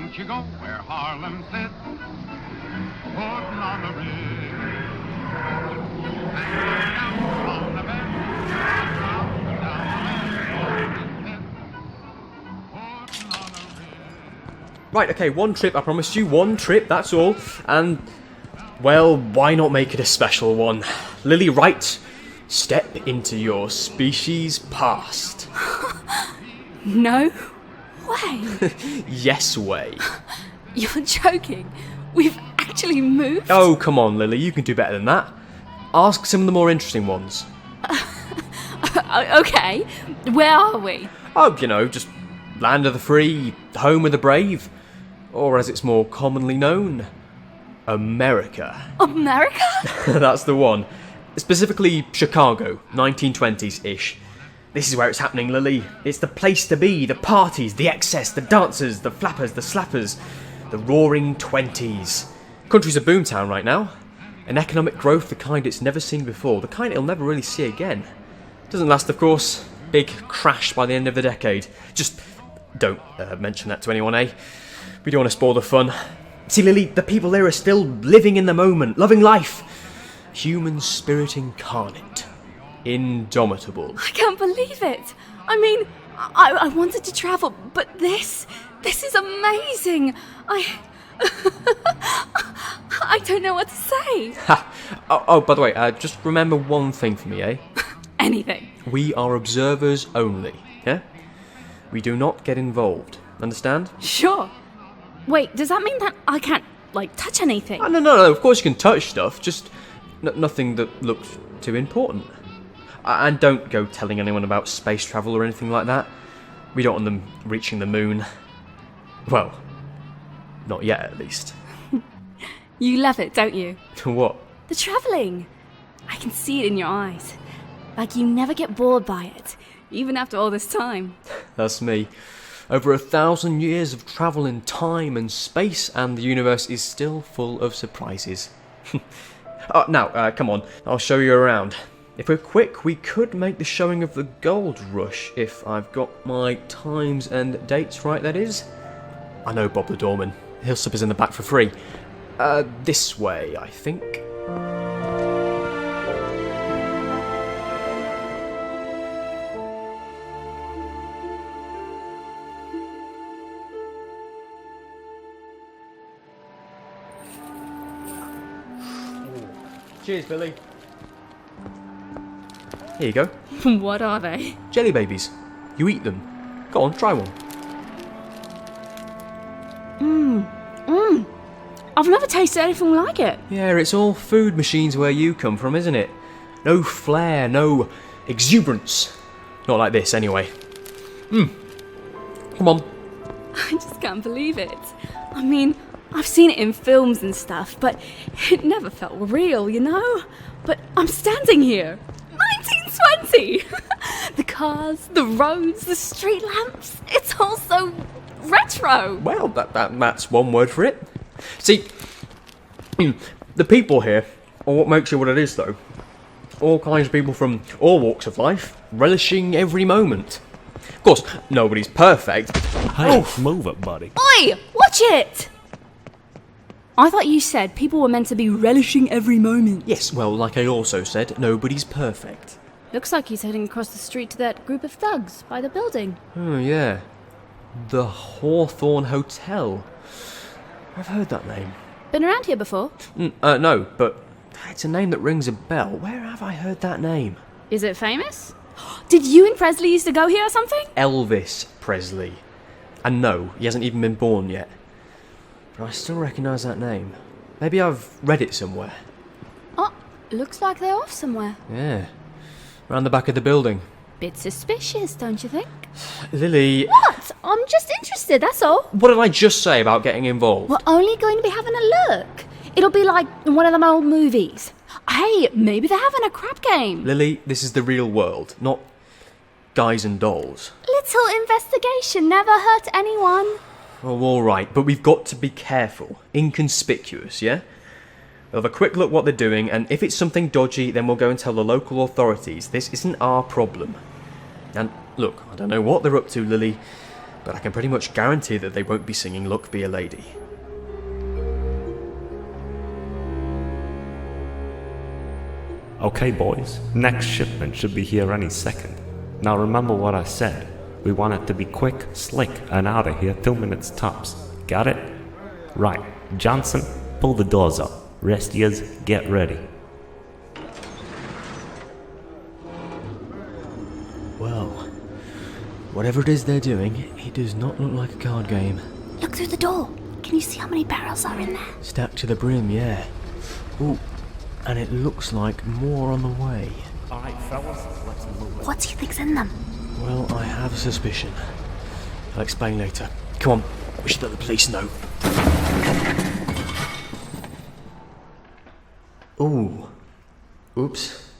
Won't you go where Harlem sits, putting on the rig, and go down on the bed, putting on the rig. Right, okay, one trip, I promised you, one trip, that's all. And, well, why not make it a special one? Lily Wright, step into your species past. No way. Yes way. You're joking. We've actually moved? Oh, come on, Lily, you can do better than that. Ask some of the more interesting ones. Okay, where are we? Oh, you know, just land of the free, home of the brave. Or as it's more commonly known, America. America? That's the one. Specifically Chicago, 1920s-ish. This is where it's happening, Lily. It's the place to be, the parties, the excess, the dancers, the flappers, the slappers, the roaring 20s. Country's a boomtown right now. An economic growth the kind it's never seen before, the kind it'll never really see again. Doesn't last, of course. Big crash by the end of the decade. Just don't mention that to anyone, eh? We don't want to spoil the fun. See, Lily, the people there are still living in the moment, loving life. Human spirit incarnate. Indomitable. I can't believe it. I mean, I wanted to travel, but this is amazing. I don't know what to say. Ha! Oh, by the way, just remember one thing for me, eh? Anything. We are observers only, yeah? We do not get involved. Understand? Sure. Wait, does that mean that I can't, touch anything? Oh, no, of course you can touch stuff, just nothing that looks too important. And don't go telling anyone about space travel or anything like that. We don't want them reaching the moon. Well, not yet at least. You love it, don't you? What? The travelling. I can see it in your eyes. Like you never get bored by it, even after all this time. That's me. Over 1,000 years of travel in time and space, and the universe is still full of surprises. Now, come on, I'll show you around. If we're quick, we could make the showing of the gold rush, if I've got my times and dates right, that is. I know Bob the doorman. He'll slip us in the back for free. This way, I think. Cheers, Billy. Here you go. What are they? Jelly babies. You eat them. Go on, try one. I've never tasted anything like it. Yeah, it's all food machines where you come from, isn't it? No flair, no exuberance. Not like this, anyway. Come on. I just can't believe it. I mean, I've seen it in films and stuff, but it never felt real, you know? But I'm standing here. 1920! The cars, the roads, the street lamps. It's all so retro. Well, that's one word for it. See, the people here are what makes it what it is, though. All kinds of people from all walks of life, relishing every moment. Of course, nobody's perfect. Hey, move it, buddy. Oi! Watch it! I thought you said people were meant to be relishing every moment. Yes, well, like I also said, nobody's perfect. Looks like he's heading across the street to that group of thugs by the building. Oh, yeah. The Hawthorne Hotel. I've heard that name. Been around here before? No, but it's a name that rings a bell. Where have I heard that name? Is it famous? Did you and Presley used to go here or something? Elvis Presley. And no, he hasn't even been born yet. But I still recognise that name. Maybe I've read it somewhere. Oh, looks like they're off somewhere. Yeah. Round the back of the building. Bit suspicious, don't you think? Lily... What? I'm just interested, that's all. What did I just say about getting involved? We're only going to be having a look. It'll be like one of them old movies. Hey, maybe they're having a crap game. Lily, this is the real world, not guys and dolls. Little investigation never hurt anyone. Oh, alright, but we've got to be careful. Inconspicuous, yeah? We'll have a quick look what they're doing, and if it's something dodgy, then we'll go and tell the local authorities. This isn't our problem. And look, I don't know what they're up to, Lily, but I can pretty much guarantee that they won't be singing Look Be a Lady. Okay, boys. Next shipment should be here any second. Now remember what I said. We want it to be quick, slick, and out of here 2 minutes tops. Got it? Right. Johnson, pull the doors up. Rest yous, get ready. Well, whatever it is they're doing, it does not look like a card game. Look through the door. Can you see how many barrels are in there? Stacked to the brim, yeah. Ooh, and it looks like more on the way. Alright, fellas, let's move. What do you think's in them? Well, I have a suspicion. I'll explain later. Come on, we should let the police know. Ooh. Oops.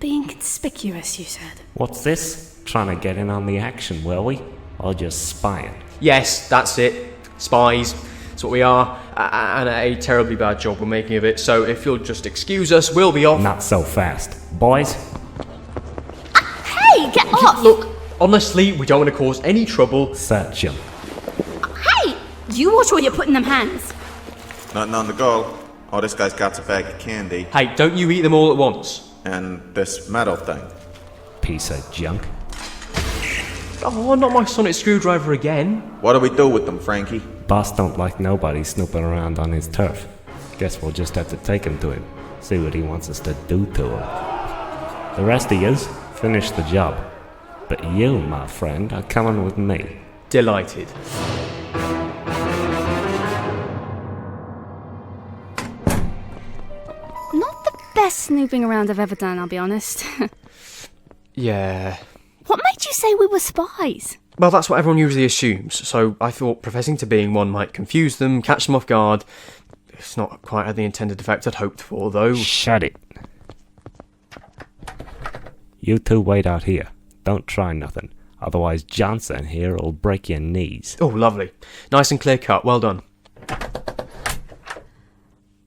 Being conspicuous, you said. What's this? Trying to get in on the action, were we? Or just spying? Yes, that's it. Spies. That's what we are. And a terribly bad job we're making of it. So if you'll just excuse us, we'll be off. Not so fast. Boys? Hey, get off! Look, honestly, we don't want to cause any trouble. Search 'em. Hey! You watch where you're putting them hands. Nothing on the go. Oh, this guy's got a bag of candy. Hey, don't you eat them all at once. And this metal thing. Piece of junk. Oh, not my sonic screwdriver again. What do we do with them, Frankie? Boss don't like nobody snooping around on his turf. Guess we'll just have to take him to him. See what he wants us to do to him. The rest of yous, finish the job. But you, my friend, are coming with me. Delighted. Not the best snooping around I've ever done, I'll be honest. Yeah. What made you say we were spies? Well, that's what everyone usually assumes, so I thought professing to being one might confuse them, catch them off guard. It's not quite had the intended effect I'd hoped for, though. Shut it. You two wait out here. Don't try nothing. Otherwise Johnson here will break your knees. Oh, lovely. Nice and clear cut, well done.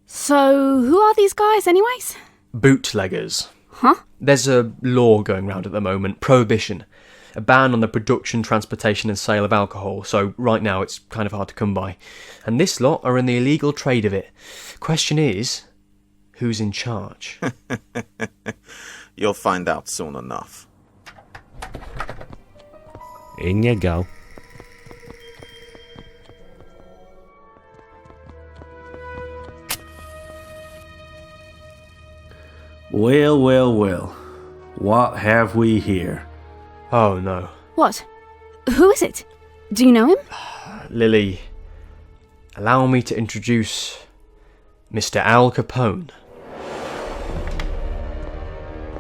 So, who are these guys, anyways? Bootleggers. Huh? There's a law going round at the moment, prohibition. A ban on the production, transportation and sale of alcohol, so right now it's kind of hard to come by. And this lot are in the illegal trade of it. Question is, who's in charge? You'll find out soon enough. In you go. Well, well, well. What have we here? Oh no. What? Who is it? Do you know him? Lily, allow me to introduce Mr. Al Capone.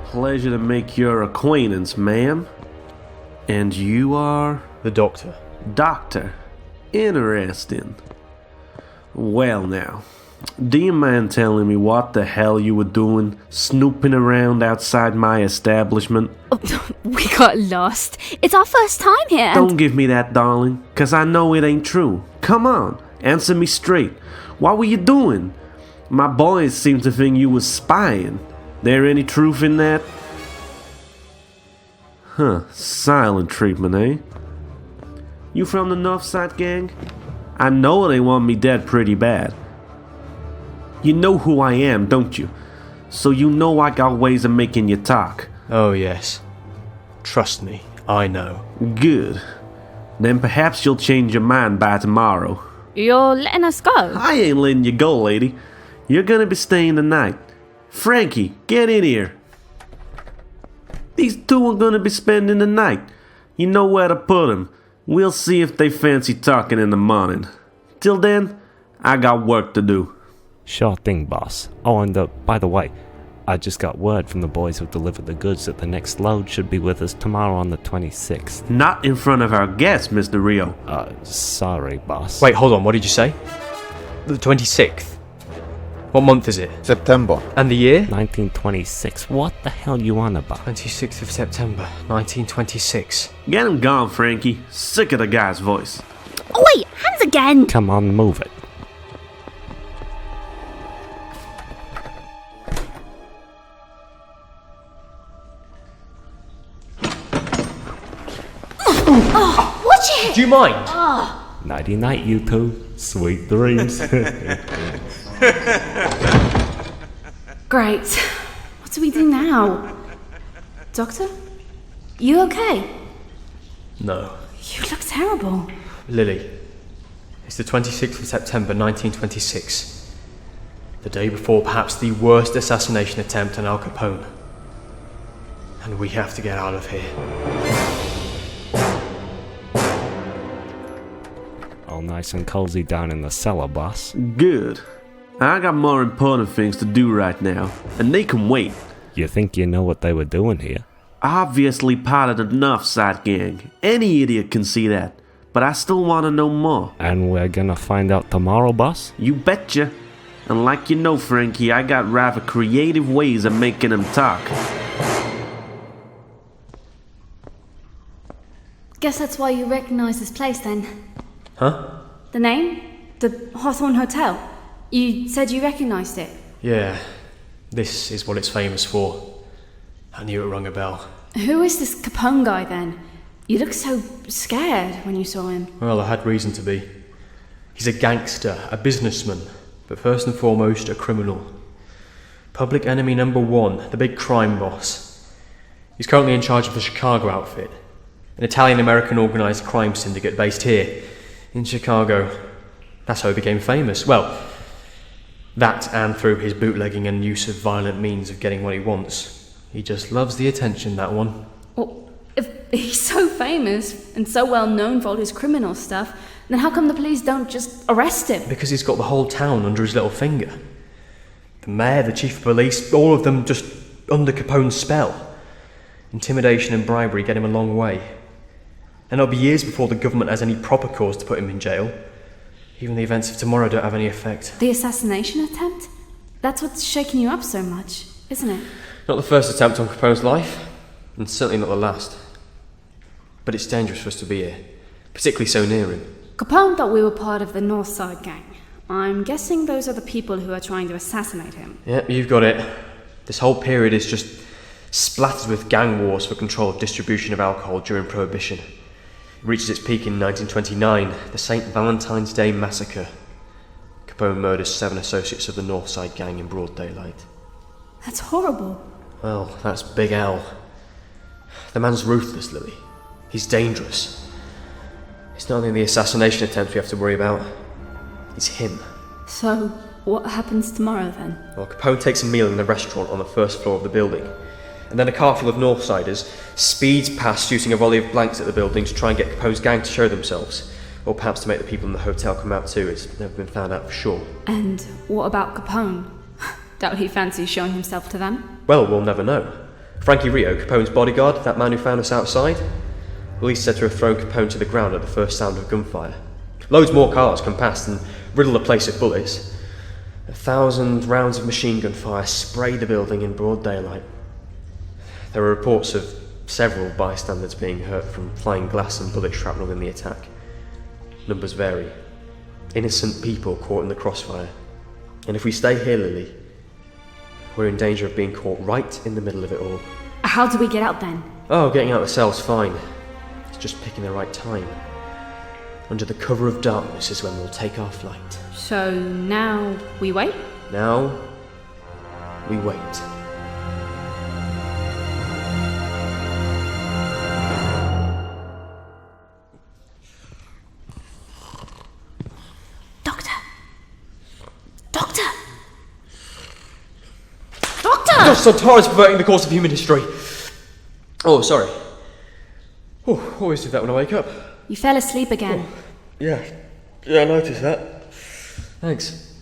Pleasure to make your acquaintance, ma'am. And you are? The doctor. Doctor. Interesting. Well now, do you mind telling me what the hell you were doing snooping around outside my establishment? Oh, we got lost. It's our first time here. Don't give me that, darling, 'cause I know it ain't true. Come on, answer me straight. What were you doing? My boys seem to think you was spying. There any truth in that? Huh, silent treatment, eh? You from the Northside gang? I know they want me dead pretty bad. You know who I am, don't you? So you know I got ways of making you talk. Oh yes. Trust me, I know. Good. Then perhaps you'll change your mind by tomorrow. You're letting us go? I ain't letting you go, lady. You're gonna be staying the night. Frankie, get in here. These two are gonna be spending the night. You know where to put them. We'll see if they fancy talking in the morning. Till then, I got work to do. Sure thing, boss. Oh, and by the way, I just got word from the boys who delivered the goods that the next load should be with us tomorrow on the 26th. Not in front of our guests, Mr. Rio. Sorry, boss. Wait, hold on, what did you say? The 26th? What month is it? September. And the year? 1926. What the hell you on about? 26th of September, 1926. Get him gone, Frankie. Sick of the guy's voice. Oh, wait, hands again! Come on, move it. Oh, watch it! Do you mind? Nighty-night, you two. Sweet dreams. Great. What do we do now? Doctor? You okay? No. You look terrible. Lily, it's the 26th of September 1926. The day before perhaps the worst assassination attempt on Al Capone. And we have to get out of here. All nice and cozy down in the cellar, boss. Good. I got more important things to do right now, and they can wait. You think you know what they were doing here? Obviously part of the North Side gang. Any idiot can see that. But I still want to know more. And we're gonna find out tomorrow, boss? You betcha. And like you know, Frankie, I got rather creative ways of making them talk. Guess that's why you recognize this place then. Huh? The name? The Hawthorne Hotel. You said you recognized it. Yeah, this is what it's famous for. I knew it rung a bell. Who is this Capone guy then? You look so scared when you saw him. Well, I had reason to be. He's a gangster, a businessman, but first and foremost, a criminal. Public enemy number one, the big crime boss. He's currently in charge of the Chicago outfit, an Italian-American organised crime syndicate based here, in Chicago. That's how he became famous. Well, that and through his bootlegging and use of violent means of getting what he wants. He just loves the attention, that one. Well, if he's so famous and so well known for all his criminal stuff, then how come the police don't just arrest him? Because he's got the whole town under his little finger. The mayor, the chief of police, all of them just under Capone's spell. Intimidation and bribery get him a long way. And it'll be years before the government has any proper cause to put him in jail. Even the events of tomorrow don't have any effect. The assassination attempt? That's what's shaking you up so much, isn't it? Not the first attempt on Capone's life, and certainly not the last. But it's dangerous for us to be here, particularly so near him. Capone thought we were part of the North Side gang. I'm guessing those are the people who are trying to assassinate him. Yep, you've got it. This whole period is just splattered with gang wars for control of distribution of alcohol during Prohibition. It reaches its peak in 1929, the St. Valentine's Day Massacre. Capone murders 7 associates of the North Side gang in broad daylight. That's horrible. Well, that's Big L. The man's ruthless, Lily. He's dangerous. It's not only the assassination attempt we have to worry about. It's him. So, what happens tomorrow then? Well, Capone takes a meal in a restaurant on the first floor of the building. And then a car full of Northsiders speeds past, shooting a volley of blanks at the building to try and get Capone's gang to show themselves. Or perhaps to make the people in the hotel come out too. It's never been found out for sure. And what about Capone? Doubt he fancies showing himself to them? Well, we'll never know. Frankie Rio, Capone's bodyguard, that man who found us outside, police said to have thrown Capone to the ground at the first sound of gunfire. Loads more cars come past and riddle the place with bullets. 1,000 rounds of machine gun fire spray the building in broad daylight. There were reports of several bystanders being hurt from flying glass and bullet shrapnel in the attack. Numbers vary. Innocent people caught in the crossfire. And if we stay here, Lily, we're in danger of being caught right in the middle of it all. How do we get out then? Oh, getting out of the cell's fine. It's just picking the right time. Under the cover of darkness is when we'll take our flight. So now we wait? Now, we wait. Doctor! Doctor! Doctor! Oh, so TARDIS perverting the course of human history. Oh, sorry. Oh, always do that when I wake up. You fell asleep again. Yeah, I noticed that. Thanks.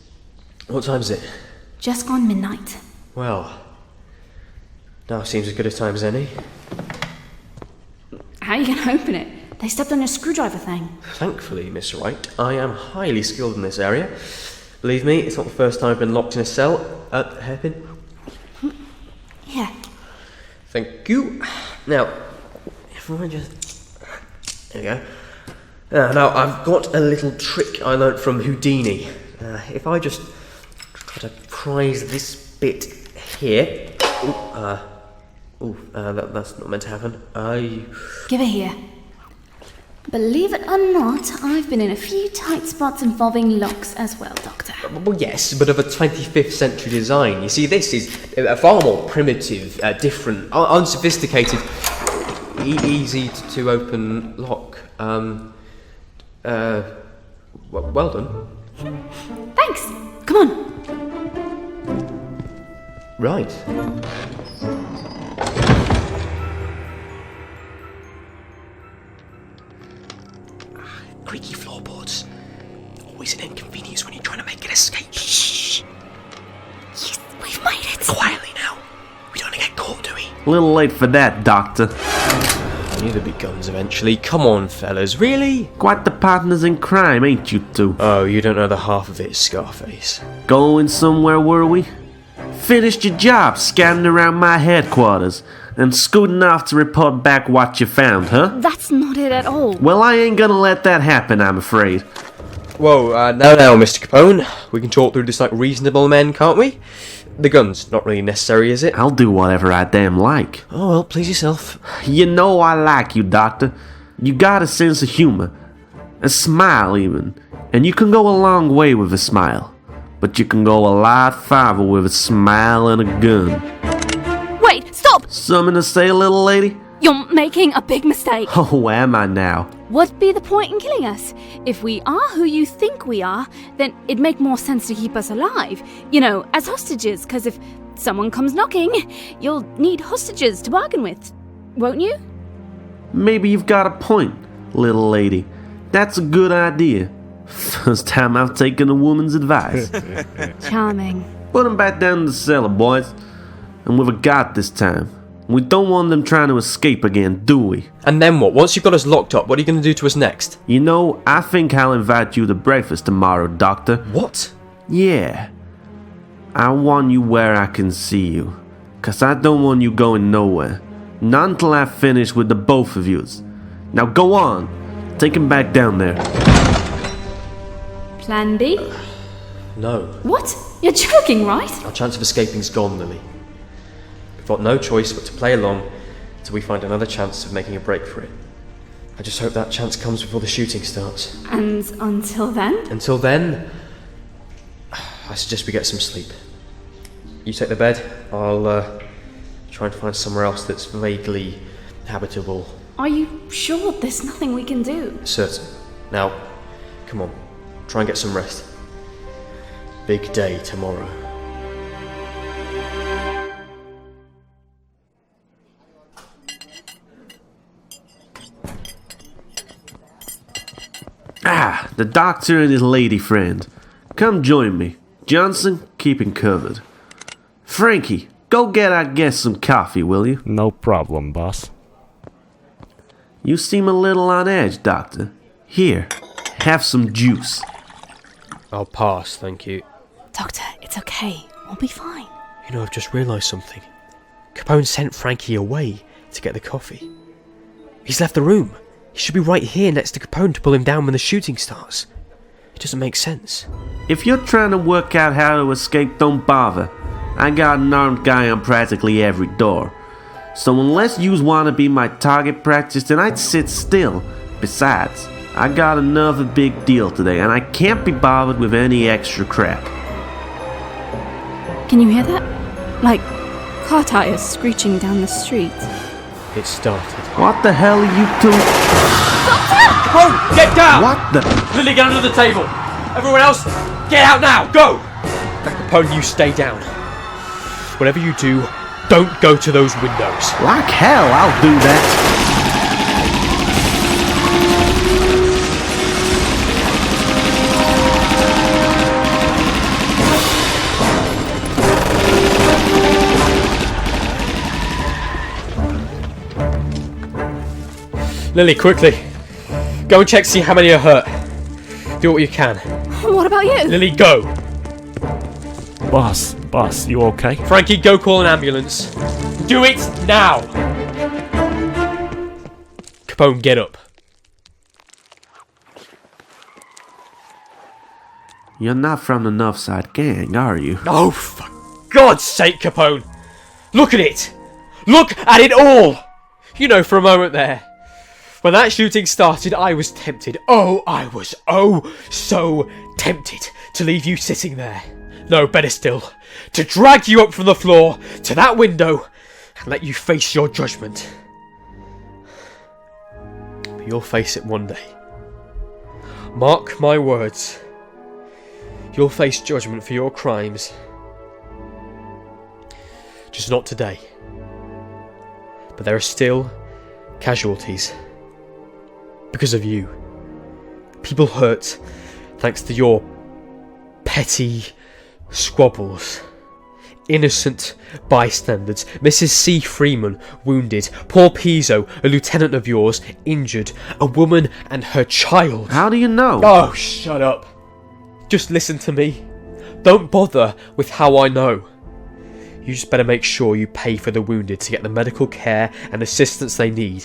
What time is it? Just gone midnight. Well, now seems as good a time as any. How are you going to open it? They stepped on your screwdriver thing. Thankfully, Miss Wright, I am highly skilled in this area. Believe me, it's not the first time I've been locked in a cell. Hairpin? Yeah. Thank you. Now, if I just... There we go. Now, I've got a little trick I learnt from Houdini. If I just try to prise this bit here... that's not meant to happen. Give it here. Believe it or not, I've been in a few tight spots involving locks as well, Doctor. Well, yes, but of a 25th century design. You see, this is a far more primitive, different, unsophisticated, easy to open lock. Well done. Thanks. Come on. Right. Creaky floorboards. Always an inconvenience when you're trying to make an escape. Shh. Yes, we've made it. Quietly now. We don't want to get caught, do we? A little late for that, Doctor. Knew there'd be guns eventually. Come on, fellas. Really? Quite the partners in crime, ain't you two? Oh, you don't know the half of it, Scarface. Going somewhere, were we? Finished your job scanning around my headquarters and scooting off to report back what you found, huh? That's not it at all. Well, I ain't gonna let that happen, I'm afraid. Whoa, now, Mr. Capone. We can talk through this like reasonable men, can't we? The gun's not really necessary, is it? I'll do whatever I damn like. Oh, well, please yourself. You know I like you, Doctor. You got a sense of humor. A smile, even. And you can go a long way with a smile. But you can go a lot farther with a smile and a gun. Wait, stop! Something to say, little lady? You're making a big mistake. Oh, am I now? What'd be the point in killing us? If we are who you think we are, then it'd make more sense to keep us alive. You know, as hostages, because if someone comes knocking, you'll need hostages to bargain with, won't you? Maybe you've got a point, little lady. That's a good idea. First time I've taken a woman's advice. Charming. Put them back down in the cellar, boys. And with a guard this time. We don't want them trying to escape again, do we? And then what? Once you've got us locked up, what are you going to do to us next? You know, I think I'll invite you to breakfast tomorrow, Doctor. What? Yeah. I want you where I can see you. 'Cause I don't want you going nowhere. Not until I finish with the both of yous. Now go on. Take him back down there. Plan B? No. What? You're joking, right? Our chance of escaping's gone, Lily. We've got no choice but to play along till we find another chance of making a break for it. I just hope that chance comes before the shooting starts. And until then? Until then, I suggest we get some sleep. You take the bed, I'll try and find somewhere else that's vaguely habitable. Are you sure there's nothing we can do? Certain. Now, come on, try and get some rest. Big day tomorrow. Ah, the doctor and his lady friend. Come join me. Johnson, keep him covered. Frankie, go get our guest some coffee, will you? No problem, boss. You seem a little on edge, Doctor. Here, have some juice. I'll pass, thank you. Doctor, it's okay. We'll be fine. You know, I've just realised something. Capone sent Frankie away to get the coffee. He's left the room. He should be right here next to Capone to pull him down when the shooting starts. It doesn't make sense. If you're trying to work out how to escape, don't bother. I got an armed guy on practically every door. So unless yous want to be my target practice, then I'd sit still. Besides, I got another big deal today, and I can't be bothered with any extra crap. Can you hear that? Like car tires screeching down the street. It started. What the hell are you two? Capone, get down! What the? Lily, get under the table! Everyone else, get out now! Go! Now, Capone, you stay down. Whatever you do, don't go to those windows. Like hell, I'll do that. Lily, quickly. Go and check, see how many are hurt. Do what you can. What about you? Lily, go! Boss, you okay? Frankie, go call an ambulance. Do it now! Capone, get up. You're not from the Northside gang, are you? Oh, for God's sake, Capone! Look at it! Look at it all! You know, for a moment there, When that shooting started, I was tempted. I was so tempted to leave you sitting there. No, better still, to drag you up from the floor to that window and let you face your judgment. But you'll face it one day. Mark my words. You'll face judgment for your crimes. Just not today. But there are still casualties. Because of you. People hurt thanks to your petty squabbles. Innocent bystanders. Mrs. C. Freeman, wounded. Poor Pizzo, a lieutenant of yours, injured. A woman and her child. How do you know? Oh, shut up. Just listen to me. Don't bother with how I know. You just better make sure you pay for the wounded to get the medical care and assistance they need.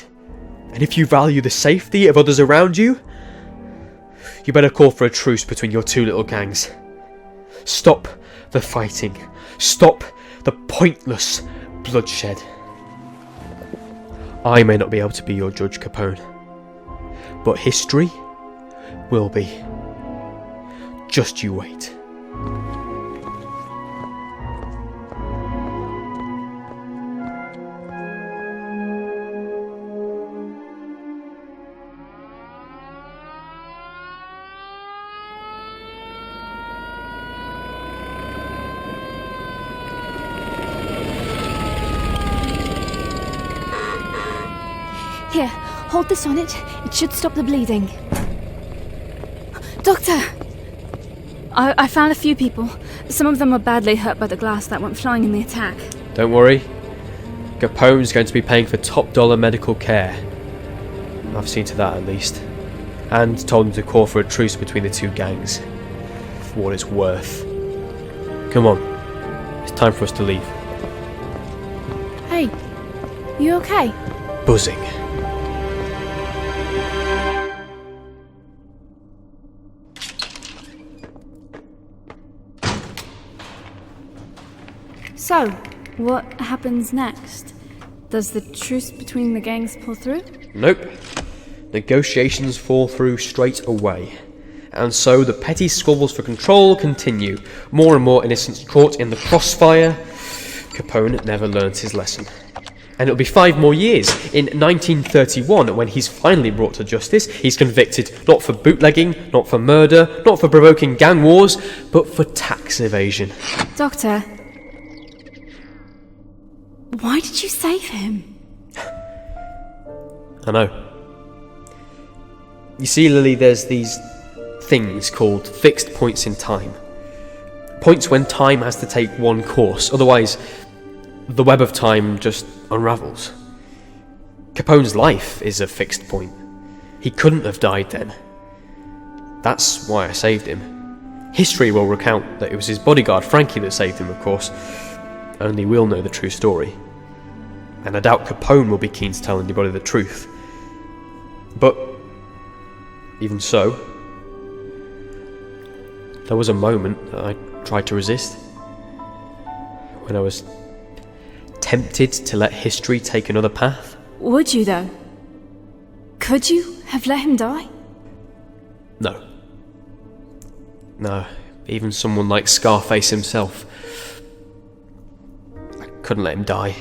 And if you value the safety of others around you, you better call for a truce between your two little gangs. Stop the fighting. Stop the pointless bloodshed. I may not be able to be your judge, Capone, but history will be. Just you wait. Here, hold this on it. It should stop the bleeding. Doctor! I found a few people. Some of them were badly hurt by the glass that went flying in the attack. Don't worry. Capone's going to be paying for top dollar medical care. I've seen to that at least. And told him to call for a truce between the two gangs. For what it's worth. Come on. It's time for us to leave. Hey, you okay? Buzzing. So, what happens next? Does the truce between the gangs pull through? Nope. Negotiations fall through straight away. And so the petty squabbles for control continue. More and more innocents caught in the crossfire. Capone never learnt his lesson. And it'll be 5 more years. In 1931, when he's finally brought to justice, he's convicted not for bootlegging, not for murder, not for provoking gang wars, but for tax evasion. Doctor, why did you save him? I know. You see, Lily, there's these things called fixed points in time. Points when time has to take one course, otherwise the web of time just unravels. Capone's life is a fixed point. He couldn't have died then. That's why I saved him. History will recount that it was his bodyguard Frankie that saved him, of course. Only we'll know the true story. And I doubt Capone will be keen to tell anybody the truth. But even so, there was a moment that I tried to resist. When I was tempted to let history take another path. Would you, though? Could you have let him die? No. No, even someone like Scarface himself. I couldn't let him die.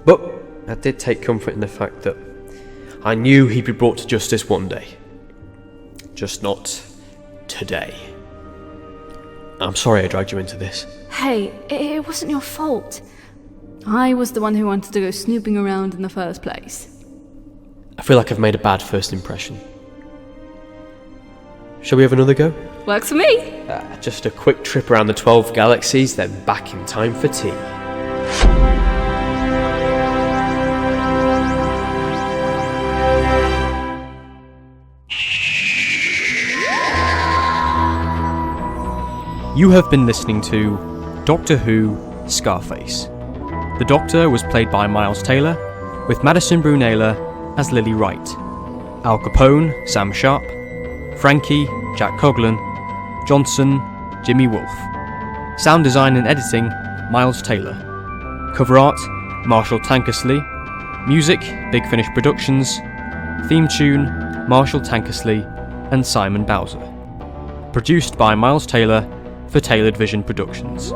But I did take comfort in the fact that I knew he'd be brought to justice one day. Just not today. I'm sorry I dragged you into this. Hey, it wasn't your fault. I was the one who wanted to go snooping around in the first place. I feel like I've made a bad first impression. Shall we have another go? Works for me. Just a quick trip around the 12 galaxies, then back in time for tea. You have been listening to Doctor Who Scarface. The Doctor was played by Miles Taylor, with Madison Brunehler as Lily Wright, Al Capone, Sam Sharpe, Frankie, Jack Coghlan, Johnson, Jimmy Wolfe. Sound design and editing, Miles Taylor. Cover art, Marshall Tankersley. Music, Big Finish Productions. Theme tune, Marshall Tankersley and Simon Bowser. Produced by Miles Taylor for Tailored Vision Productions.